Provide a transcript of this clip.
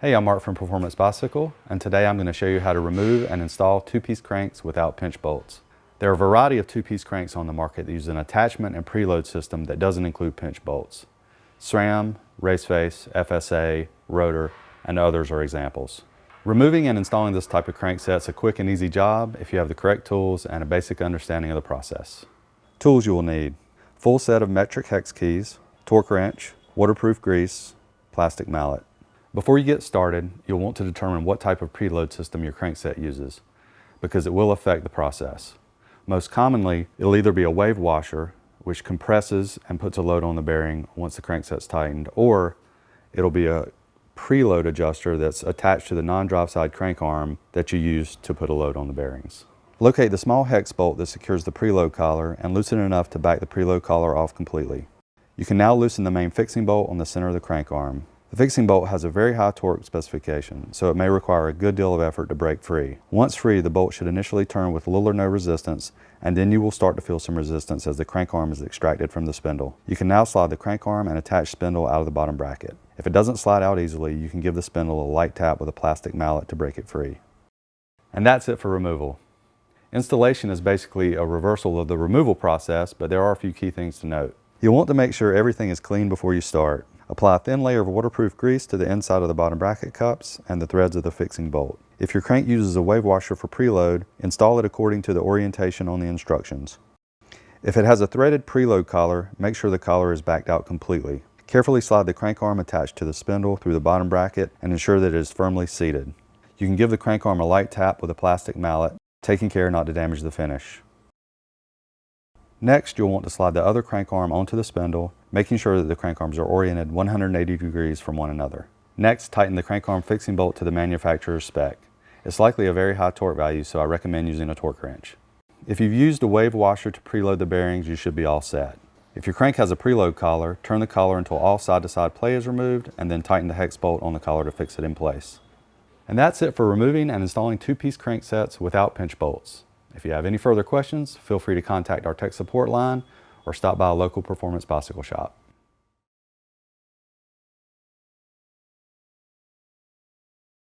Hey, I'm Mark from Performance Bicycle, and today I'm going to show you how to remove and install two-piece cranks without pinch bolts. There are a variety of two-piece cranks on the market that use an attachment and preload system that doesn't include pinch bolts. SRAM, Raceface, FSA, Rotor, and others are examples. Removing and installing this type of crankset is a quick and easy job if you have the correct tools and a basic understanding of the process. Tools you will need: full set of metric hex keys, torque wrench, waterproof grease, plastic mallet. Before you get started, you'll want to determine what type of preload system your crankset uses, because it will affect the process. Most commonly, it'll either be a wave washer, which compresses and puts a load on the bearing once the crankset's tightened, or it'll be a preload adjuster that's attached to the non-drive side crank arm that you use to put a load on the bearings. Locate the small hex bolt that secures the preload collar and loosen it enough to back the preload collar off completely. You can now loosen the main fixing bolt on the center of the crank arm. The fixing bolt has a very high torque specification, so it may require a good deal of effort to break free. Once free, the bolt should initially turn with little or no resistance, and then you will start to feel some resistance as the crank arm is extracted from the spindle. You can now slide the crank arm and attached spindle out of the bottom bracket. If it doesn't slide out easily, you can give the spindle a light tap with a plastic mallet to break it free. And that's it for removal. Installation is basically a reversal of the removal process, but there are a few key things to note. You'll want to make sure everything is clean before you start. Apply a thin layer of waterproof grease to the inside of the bottom bracket cups and the threads of the fixing bolt. If your crank uses a wave washer for preload, install it according to the orientation on the instructions. If it has a threaded preload collar, make sure the collar is backed out completely. Carefully slide the crank arm attached to the spindle through the bottom bracket and ensure that it is firmly seated. You can give the crank arm a light tap with a plastic mallet, taking care not to damage the finish. Next, you'll want to slide the other crank arm onto the spindle, making sure that the crank arms are oriented 180 degrees from one another. Next, tighten the crank arm fixing bolt to the manufacturer's spec. It's likely a very high torque value, so I recommend using a torque wrench. If you've used a wave washer to preload the bearings, you should be all set. If your crank has a preload collar, turn the collar until all side-to-side play is removed, and then tighten the hex bolt on the collar to fix it in place. And that's it for removing and installing two-piece cranksets without pinch bolts. If you have any further questions, feel free to contact our tech support line or stop by a local Performance Bicycle shop.